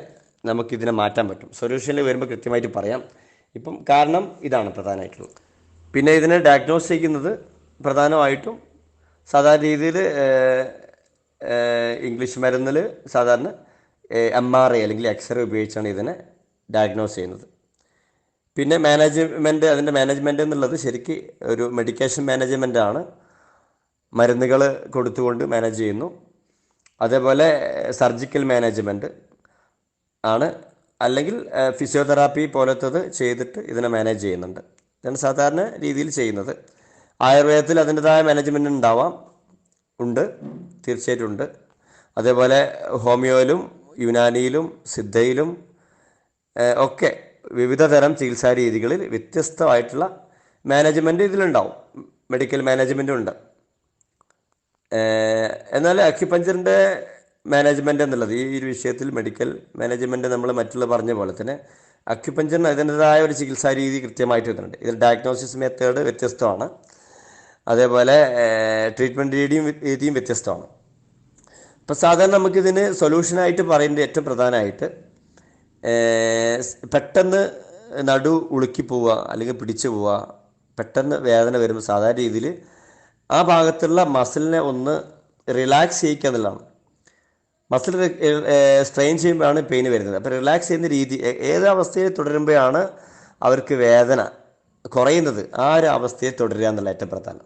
നമുക്കിതിനെ മാറ്റാൻ പറ്റും. സൊല്യൂഷനിൽ വരുമ്പോൾ കൃത്യമായിട്ട് പറയാം. ഇപ്പം കാരണം ഇതാണ് പ്രധാനമായിട്ടുള്ളത്. പിന്നെ ഇതിനെ ഡയഗ്നോസ് ചെയ്യുന്നത് പ്രധാനമായിട്ടും സാധാരണ രീതിയിൽ ഇംഗ്ലീഷ് മരുന്നിൽ സാധാരണ MRI അല്ലെങ്കിൽ എക്സ്റേ ഉപയോഗിച്ചാണ് ഇതിനെ ഡയഗ്നോസ് ചെയ്യുന്നത്. പിന്നെ അതിൻ്റെ മാനേജ്മെൻറ്റ് എന്നുള്ളത് ശരിക്ക് ഒരു മെഡിക്കേഷൻ മാനേജ്മെൻറ്റാണ്. മരുന്നുകൾ കൊടുത്തുകൊണ്ട് മാനേജ് ചെയ്യുന്നു. അതേപോലെ സർജിക്കൽ മാനേജ്മെൻറ്റ് ആണ്, അല്ലെങ്കിൽ ഫിസിയോതെറാപ്പി പോലത്തത് ചെയ്തിട്ട് ഇതിനെ മാനേജ് ചെയ്യുന്നുണ്ട്. ഇതാണ് സാധാരണ രീതിയിൽ ചെയ്യുന്നത്. ആയുർവേദത്തിൽ അതിൻ്റെതായ മാനേജ്മെൻറ്റ് ഉണ്ട്, തീർച്ചയായിട്ടും ഉണ്ട്. അതേപോലെ ഹോമിയോയിലും യുനാനിയിലും സിദ്ധയിലും ഒക്കെ വിവിധ തരം ചികിത്സാ രീതികളിൽ വ്യത്യസ്തമായിട്ടുള്ള മാനേജ്മെൻറ്റ് ഇതിലുണ്ടാവും, മെഡിക്കൽ മാനേജ്മെൻറ്റും ഉണ്ട്. എന്നാൽ അക്യുപഞ്ചറിൻ്റെ മാനേജ്മെൻറ്റ് എന്നുള്ളത് ഈ ഒരു വിഷയത്തിൽ മെഡിക്കൽ മാനേജ്മെൻറ്റ് നമ്മൾ മറ്റുള്ള പറഞ്ഞ പോലെ തന്നെ അക്യുപഞ്ചറിന് അതിൻ്റെതായ ഒരു ചികിത്സാ രീതി കൃത്യമായിട്ട് വരുന്നുണ്ട്. ഇതിൽ ഡയഗ്നോസിസ് മെത്തേഡ് വ്യത്യസ്തമാണ്, അതേപോലെ ട്രീറ്റ്മെൻറ്റ് രീതിയും വ്യത്യസ്തമാണ്. ഇപ്പോൾ സാധാരണ നമുക്കിതിന് സൊല്യൂഷനായിട്ട് പറയേണ്ടത് ഏറ്റവും പ്രധാനമായിട്ട് പെട്ടെന്ന് നടു ഉളുക്കി പോവുക അല്ലെങ്കിൽ പിടിച്ചു പോവുക, പെട്ടെന്ന് വേദന വരുമ്പോൾ സാധാരണ രീതിയിൽ ആ ഭാഗത്തുള്ള മസിലിനെ ഒന്ന് റിലാക്സ് ചെയ്യിക്കുക എന്നുള്ളതാണ്. മസിൽ സ്ട്രെയിൻ ചെയ്യുമ്പോഴാണ് പെയിൻ വരുന്നത്. അപ്പോൾ റിലാക്സ് ചെയ്യുന്ന രീതി, ഏത് അവസ്ഥയിൽ തുടരുമ്പോഴാണ് അവർക്ക് വേദന കുറയുന്നത് ആ ഒരു അവസ്ഥയെ തുടരുക എന്നുള്ള ഏറ്റവും പ്രധാനം.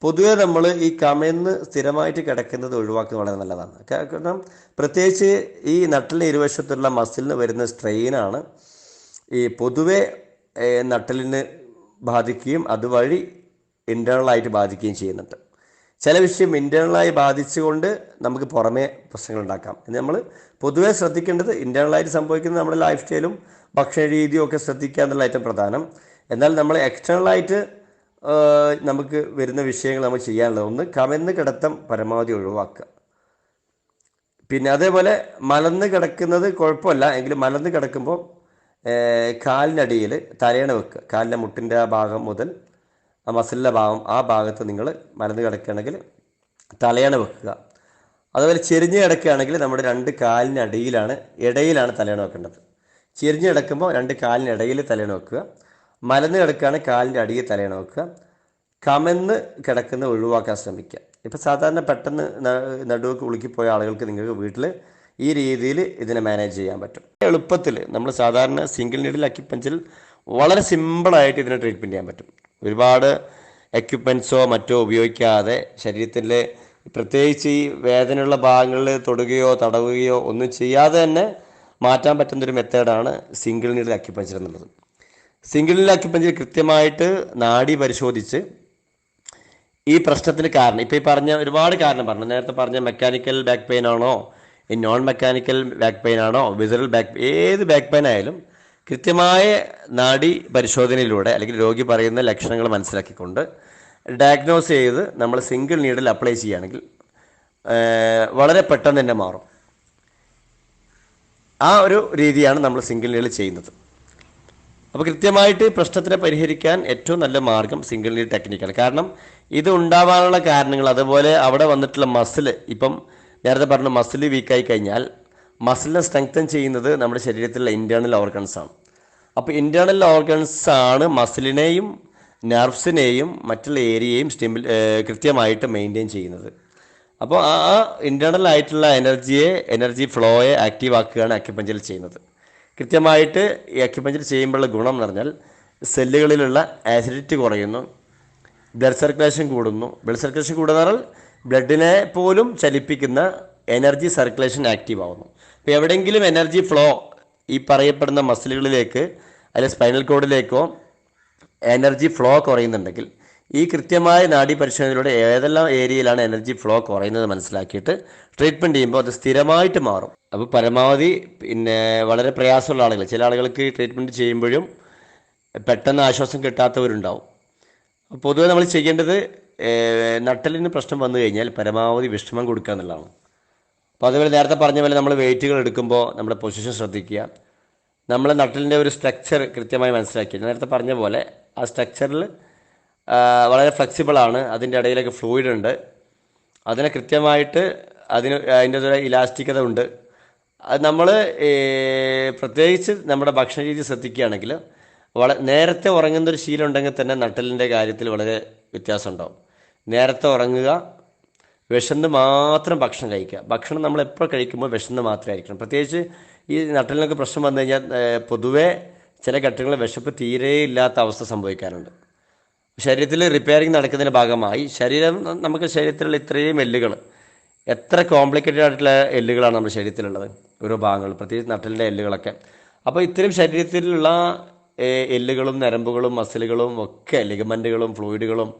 പൊതുവെ നമ്മൾ ഈ കമിഴ്ന്ന് സ്ഥിരമായിട്ട് കിടക്കുന്നത് ഒഴിവാക്കുന്നത് വളരെ നല്ലതാണ്. കാരണം പ്രത്യേകിച്ച് ഈ നട്ടലിന് ഇരുവശത്തുള്ള മസിലിന് വരുന്ന സ്ട്രെയിനാണ് ഈ പൊതുവെ നട്ടലിന് ബാധിക്കുകയും അതുവഴി ഇൻറ്റേർണലായിട്ട് ബാധിക്കുകയും ചെയ്യുന്നുണ്ട്. ചില വിഷയം ഇൻറ്റേർണലായി ബാധിച്ചുകൊണ്ട് നമുക്ക് പുറമേ പ്രശ്നങ്ങൾ ഉണ്ടാക്കാം. നമ്മൾ പൊതുവേ ശ്രദ്ധിക്കേണ്ടത് ഇൻറ്റേർണലായിട്ട് സംഭവിക്കുന്നത് നമ്മുടെ ലൈഫ് സ്റ്റൈലും ഭക്ഷണ രീതിയും ഒക്കെ ശ്രദ്ധിക്കുക എന്നുള്ള ഏറ്റവും പ്രധാനം. എന്നാൽ നമ്മൾ എക്സ്റ്റേണലായിട്ട് നമുക്ക് വരുന്ന വിഷയങ്ങൾ നമ്മൾ ചെയ്യാനുള്ളത്, ഒന്ന് കമന്ന് കിടത്തം പരമാവധി ഒഴിവാക്കുക. പിന്നെ അതേപോലെ മലന്ന് കിടക്കുന്നത് കുഴപ്പമില്ല എങ്കിലും മലന്ന് കിടക്കുമ്പോൾ കാലിനടിയിൽ തലയണ വെക്കുക. കാലിൻ്റെ മുട്ടിൻ്റെ ആ ഭാഗം മുതൽ ആ മസിലിൻ്റെ ഭാഗം, ആ ഭാഗത്ത് നിങ്ങൾ മലന്ന് കിടക്കുകയാണെങ്കിൽ തലയണ വെക്കുക. അതുപോലെ ചെരിഞ്ഞ് കിടക്കുകയാണെങ്കിൽ നമ്മുടെ രണ്ട് ഇടയിലാണ് തലയണ വെക്കേണ്ടത്. ചെരിഞ്ഞ് കിടക്കുമ്പോൾ രണ്ട് കാലിനിടയിൽ തലയണ വെക്കുക. മലന്ന് കിടക്കുകയാണെങ്കിൽ കാലിൻ്റെ അടിയിൽ തലയണ വെക്കുക. കമന്ന് കിടക്കുന്ന ഒഴിവാക്കാൻ ശ്രമിക്കുക. ഇപ്പം സാധാരണ പെട്ടെന്ന് നടുവൊക്കെ ഉളുക്കിപ്പോയ ആളുകൾക്ക് നിങ്ങൾക്ക് വീട്ടിൽ ഈ രീതിയിൽ ഇതിനെ മാനേജ് ചെയ്യാൻ പറ്റും. എളുപ്പത്തിൽ നമ്മൾ സാധാരണ സിംഗിൾ നീഡിൽ അക്യുപഞ്ചറിൽ വളരെ സിമ്പിളായിട്ട് ഇതിനെ ട്രീറ്റ്മെൻറ്റ് ചെയ്യാൻ പറ്റും. ഒരുപാട് എക്യുപ്മെൻറ്റ്സോ മറ്റോ ഉപയോഗിക്കാതെ ശരീരത്തിലെ പ്രത്യേകിച്ച് ഈ വേദനയുള്ള ഭാഗങ്ങളിൽ തൊടുകയോ തടവുകയോ ഒന്നും ചെയ്യാതെ തന്നെ മാറ്റാൻ പറ്റുന്നൊരു മെത്തേഡാണ് സിംഗിൾ നീഡിൽ അക്യുപഞ്ചർ എന്നുള്ളത്. സിംഗിൾ നീഡിൽ അക്യുപഞ്ചർ കൃത്യമായിട്ട് നാഡി പരിശോധിച്ച് ഈ പ്രശ്നത്തിന് കാരണം, ഇപ്പോൾ ഈ പറഞ്ഞ ഒരുപാട് കാരണം പറഞ്ഞു. നേരത്തെ പറഞ്ഞ മെക്കാനിക്കൽ ബാക്ക് പെയിൻ ആണോ, ഈ നോൺ മെക്കാനിക്കൽ ബാക്ക് പെയിൻ ആണോ, വിസറൽ ഏത് ബാക്ക് പെയിൻ ആയാലും കൃത്യമായ നാഡി പരിശോധനയിലൂടെ അല്ലെങ്കിൽ രോഗി പറയുന്ന ലക്ഷണങ്ങൾ മനസ്സിലാക്കിക്കൊണ്ട് ഡയഗ്നോസ് ചെയ്ത് നമ്മൾ സിംഗിൾ നീഡിൽ അപ്ലൈ ചെയ്യുകയാണെങ്കിൽ വളരെ പെട്ടെന്ന് തന്നെ മാറും. ആ ഒരു രീതിയാണ് നമ്മൾ സിംഗിൾ നീഡിൽ ചെയ്യുന്നത്. അപ്പോൾ കൃത്യമായിട്ട് പ്രശ്നത്തിനെ പരിഹരിക്കാൻ ഏറ്റവും നല്ല മാർഗം സിംഗിൾ നീഡ് ടെക്നിക്കാണ്. കാരണം ഇത് ഉണ്ടാവാനുള്ള കാരണങ്ങൾ, അതുപോലെ അവിടെ വന്നിട്ടുള്ള മസിൽ, ഇപ്പം നേരത്തെ പറഞ്ഞ മസിൽ വീക്കായി കഴിഞ്ഞാൽ മസിലിനെ സ്ട്രെങ്തൻ ചെയ്യുന്നത് നമ്മുടെ ശരീരത്തിലുള്ള ഇൻറ്റേർണൽ ഓർഗൻസാണ്. അപ്പോൾ ഇൻറ്റേർണൽ ഓർഗൻസാണ് മസിലിനെയും നെർവ്സിനെയും മറ്റുള്ള ഏരിയയും കൃത്യമായിട്ട് മെയിൻറ്റെയിൻ ചെയ്യുന്നത്. അപ്പോൾ ആ ഇൻറ്റേർണൽ ആയിട്ടുള്ള എനർജി ഫ്ലോയെ ആക്റ്റീവ് ആക്കുകയാണ് അക്യുപഞ്ചറിൽ ചെയ്യുന്നത്. കൃത്യമായിട്ട് ഈ അക്യുപഞ്ചർ ചെയ്യുമ്പോഴുള്ള ഗുണം എന്ന് പറഞ്ഞാൽ സെല്ലുകളിലുള്ള ആസിഡിറ്റി കുറയുന്നു, ബ്ലഡ് സർക്കുലേഷൻ കൂടുന്നു. ബ്ലഡ് സർക്കുലേഷൻ കൂടുന്ന പറഞ്ഞാൽ ബ്ലഡിനെ പോലും ചലിപ്പിക്കുന്ന എനർജി സർക്കുലേഷൻ ആക്റ്റീവ് ആവുന്നു. അപ്പോൾ എവിടെയെങ്കിലും എനർജി ഫ്ലോ ഈ പറയപ്പെടുന്ന മസിലുകളിലേക്ക് അല്ലെങ്കിൽ സ്പൈനൽ കോഡിലേക്കോ എനർജി ഫ്ലോ കുറയുന്നുണ്ടെങ്കിൽ ഈ കൃത്യമായ നാഡി പരിശോധനയിലൂടെ ഏതെല്ലാം ഏരിയയിലാണ് എനർജി ഫ്ലോ കുറയുന്നത് മനസ്സിലാക്കിയിട്ട് ട്രീറ്റ്മെൻറ്റ് ചെയ്യുമ്പോൾ അത് സ്ഥിരമായിട്ട് മാറും. അപ്പോൾ പരമാവധി പിന്നെ വളരെ പ്രയാസമുള്ള ആളുകൾ, ചില ആളുകൾക്ക് ട്രീറ്റ്മെൻറ്റ് ചെയ്യുമ്പോഴും പെട്ടെന്ന് ആശ്വാസം കിട്ടാത്തവരുണ്ടാവും. പൊതുവെ നമ്മൾ ചെയ്യേണ്ടത് നട്ടലിന് പ്രശ്നം വന്നു കഴിഞ്ഞാൽ പരമാവധി വിശ്രമം കൊടുക്കുക എന്നുള്ളതാണ്. അപ്പോൾ അതുപോലെ നേരത്തെ പറഞ്ഞ പോലെ നമ്മൾ വെയിറ്റുകൾ എടുക്കുമ്പോൾ നമ്മുടെ പൊസിഷൻ ശ്രദ്ധിക്കുക. നമ്മൾ നട്ടലിൻ്റെ ഒരു സ്ട്രക്ചർ കൃത്യമായി മനസ്സിലാക്കി, നേരത്തെ പറഞ്ഞ പോലെ ആ സ്ട്രക്ചറിൽ വളരെ ഫ്ലെക്സിബിളാണ്, അതിൻ്റെ ഇടയിലൊക്കെ ഫ്ലൂയിഡ് ഉണ്ട്, അതിനെ കൃത്യമായിട്ട് അതിൻ്റെതൊരു ഇലാസ്റ്റിക്കത ഉണ്ട്. അത് നമ്മൾ പ്രത്യേകിച്ച് നമ്മുടെ ഭക്ഷണ രീതി ശ്രദ്ധിക്കുകയാണെങ്കിൽ നേരത്തെ ഉറങ്ങുന്നൊരു ശീലം ഉണ്ടെങ്കിൽ തന്നെ നട്ടലിൻ്റെ കാര്യത്തിൽ വളരെ വ്യത്യാസം ഉണ്ടാവും. നേരത്തെ ഉറങ്ങുക, വിശന്ന് മാത്രം ഭക്ഷണം കഴിക്കുക. ഭക്ഷണം നമ്മൾ എപ്പോൾ കഴിക്കുമ്പോൾ വിശന്ന് മാത്രമേ കഴിക്കണം. പ്രത്യേകിച്ച് ഈ നട്ടലിനൊക്കെ പ്രശ്നം വന്നു കഴിഞ്ഞാൽ പൊതുവേ ചില ഘട്ടങ്ങളിൽ വിശപ്പ് തീരെ ഇല്ലാത്ത അവസ്ഥ സംഭവിക്കാറുണ്ട്. ശരീരത്തിൽ റിപ്പയറിങ് നടക്കുന്നതിൻ്റെ ഭാഗമായി നമുക്ക് ശരീരത്തിലുള്ള ഇത്രയും എല്ലുകൾ, എത്ര കോംപ്ലിക്കേറ്റഡ് ആയിട്ടുള്ള എല്ലുകളാണ് നമ്മുടെ ശരീരത്തിലുള്ളത്, ഓരോ ഭാഗങ്ങൾ, പ്രത്യേകിച്ച് നട്ടലിൻ്റെ എല്ലുകളൊക്കെ. അപ്പോൾ ഇത്തരം ശരീരത്തിലുള്ള എല്ലുകളും നരമ്പുകളും മസിലുകളും ഒക്കെ ലിഗമെൻറ്റുകളും ഫ്ലൂയിഡുകളും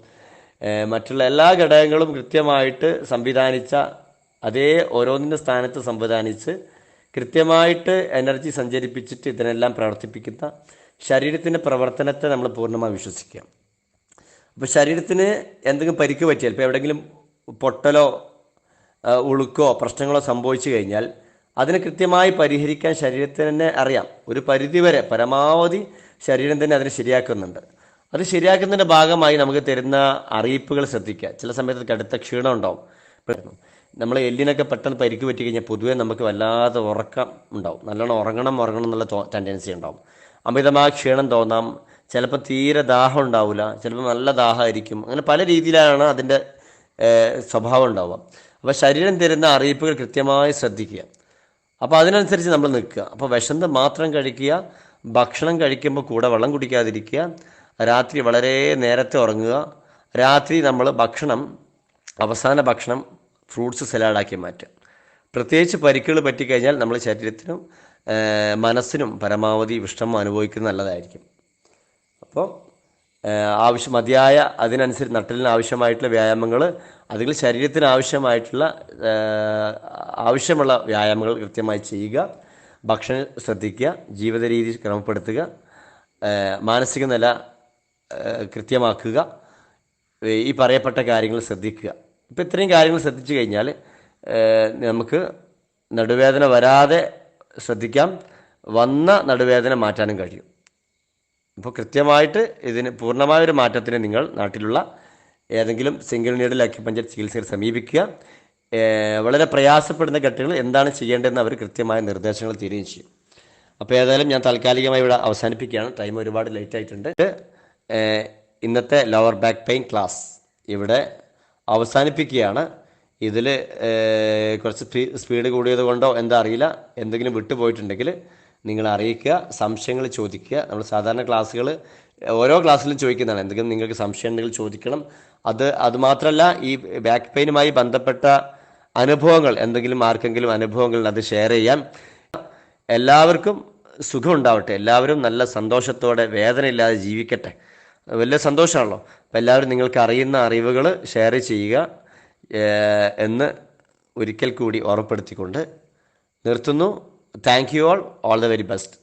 മറ്റുള്ള എല്ലാ ഘടകങ്ങളും കൃത്യമായിട്ട് സംവിധാനിച്ച അതേ ഓരോന്നിൻ്റെ സ്ഥാനത്ത് സംവിധാനിച്ച് കൃത്യമായിട്ട് എനർജി സഞ്ചരിപ്പിച്ചിട്ട് ഇതിനെല്ലാം പ്രവർത്തിപ്പിക്കുന്ന ശരീരത്തിൻ്റെ പ്രവർത്തനത്തെ നമ്മൾ പൂർണ്ണമായി വിശ്വസിക്കുക. അപ്പോൾ ശരീരത്തിന് എന്തെങ്കിലും പരിക്ക് പറ്റിയാൽ, ഇപ്പോൾ എവിടെയെങ്കിലും പൊട്ടലോ ഉളുക്കോ പ്രശ്നങ്ങളോ സംഭവിച്ചു കഴിഞ്ഞാൽ അതിനെ കൃത്യമായി പരിഹരിക്കാൻ ശരീരത്തിന് തന്നെ അറിയാം. ഒരു പരിധിവരെ പരമാവധി ശരീരം തന്നെ അതിനെ ശരിയാക്കുന്നുണ്ട്. അത് ശരിയാക്കുന്നതിൻ്റെ ഭാഗമായി നമുക്ക് തരുന്ന അറിയിപ്പുകൾ ശ്രദ്ധിക്കുക. ചില സമയത്ത് കടുത്ത ക്ഷീണം ഉണ്ടാവും. നമ്മൾ എല്ലിനൊക്കെ പെട്ടെന്ന് പരിക്ക് പറ്റി കഴിഞ്ഞാൽ പൊതുവേ നമുക്ക് വല്ലാതെ ഉറക്കം ഉണ്ടാവും, നല്ലോണം ഉറങ്ങണം എന്നുള്ള ടെൻഡൻസി ഉണ്ടാവും. അമിതമായ ക്ഷീണം തോന്നാം, ചിലപ്പോൾ തീരെ ദാഹം ഉണ്ടാവില്ല, ചിലപ്പോൾ നല്ല ദാഹമായിരിക്കും. അങ്ങനെ പല രീതിയിലാണ് അതിൻ്റെ സ്വഭാവം ഉണ്ടാവുക. അപ്പോൾ ശരീരം തരുന്ന അറിയിപ്പുകൾ കൃത്യമായി ശ്രദ്ധിക്കുക. അപ്പോൾ അതിനനുസരിച്ച് നമ്മൾ നിൽക്കുക. അപ്പോൾ വിശന്ന് മാത്രം കഴിക്കുക, ഭക്ഷണം കഴിക്കുമ്പോൾ കൂടെ വെള്ളം കുടിക്കാതിരിക്കുക, രാത്രി വളരെ നേരത്തെ ഉറങ്ങുക. രാത്രി നമ്മൾ അവസാന ഭക്ഷണം ഫ്രൂട്ട്സ് സലാഡാക്കി മാറ്റുക. പ്രത്യേകിച്ച് പരിക്കുകൾ പറ്റിക്കഴിഞ്ഞാൽ നമ്മൾ ശരീരത്തിനും മനസ്സിനും പരമാവധി വിശ്രമം അനുഭവിക്കുന്നത് നല്ലതായിരിക്കും. അപ്പോൾ മതിയായ അതിനനുസരിച്ച് നട്ടലിന് ആവശ്യമായിട്ടുള്ള വ്യായാമങ്ങൾ, അതിൽ ശരീരത്തിന് ആവശ്യമുള്ള വ്യായാമങ്ങൾ കൃത്യമായി ചെയ്യുക, ഭക്ഷണം ശ്രദ്ധിക്കുക, ജീവിത രീതി ക്രമപ്പെടുത്തുക, മാനസിക നില കൃത്യമാക്കുക, ഈ പറയപ്പെട്ട കാര്യങ്ങൾ ശ്രദ്ധിക്കുക. ഇപ്പോൾ ഇത്രയും കാര്യങ്ങൾ ശ്രദ്ധിച്ചു കഴിഞ്ഞാൽ നമുക്ക് നടുവേദന വരാതെ ശ്രദ്ധിക്കാം, വന്ന നടുവേദന മാറ്റാനും കഴിയും. ഇപ്പോൾ കൃത്യമായിട്ട് ഇതിന് പൂർണ്ണമായൊരു മാറ്റത്തിന് നിങ്ങൾ നാട്ടിലുള്ള ഏതെങ്കിലും സിംഗിൾ നീഡിൽ അക്യുപഞ്ചർ ചികിത്സയിൽ സമീപിക്കുക. വളരെ പ്രയാസപ്പെടുന്ന ഘട്ടങ്ങൾ എന്താണ് ചെയ്യേണ്ടതെന്ന് അവർ കൃത്യമായ നിർദ്ദേശങ്ങൾ തരികയും ചെയ്യും. അപ്പോൾ ഏതായാലും ഞാൻ താൽക്കാലികമായി ഇവിടെ അവസാനിപ്പിക്കുകയാണ്. ടൈം ഒരുപാട് ലേറ്റ് ആയിട്ടുണ്ട്. ഇന്നത്തെ ലോവർ ബാക്ക് പെയിൻ ക്ലാസ് ഇവിടെ അവസാനിപ്പിക്കുകയാണ്. ഇതിൽ കുറച്ച് സ്പീഡ് കൂടിയത് കൊണ്ടോ എന്താ അറിയില്ല, എന്തെങ്കിലും വിട്ടുപോയിട്ടുണ്ടെങ്കിൽ നിങ്ങൾ അറിയിക്കുക, സംശയങ്ങൾ ചോദിക്കുക. നമ്മൾ സാധാരണ ക്ലാസ്സുകൾ ഓരോ ക്ലാസ്സിലും ചോദിക്കുന്നതാണ്. എന്തെങ്കിലും നിങ്ങൾക്ക് സംശയം ഉണ്ടെങ്കിൽ ചോദിക്കണം. അതുമാത്രമല്ല, ഈ ബാക്ക് പെയിനുമായി ബന്ധപ്പെട്ട അനുഭവങ്ങൾ, എന്തെങ്കിലും ആർക്കെങ്കിലും അനുഭവങ്ങൾ അത് ഷെയർ ചെയ്യാം. എല്ലാവർക്കും സുഖം ഉണ്ടാവട്ടെ, എല്ലാവരും നല്ല സന്തോഷത്തോടെ വേദനയില്ലാതെ ജീവിക്കട്ടെ. വലിയ സന്തോഷമാണല്ലോ. അപ്പോൾ എല്ലാവരും നിങ്ങൾക്ക് അറിയുന്ന അറിവുകൾ ഷെയർ ചെയ്യുക എന്ന് ഒരിക്കൽ കൂടി ഓർമ്മപ്പെടുത്തിക്കൊണ്ട് നിർത്തുന്നു. Thank you all the very best.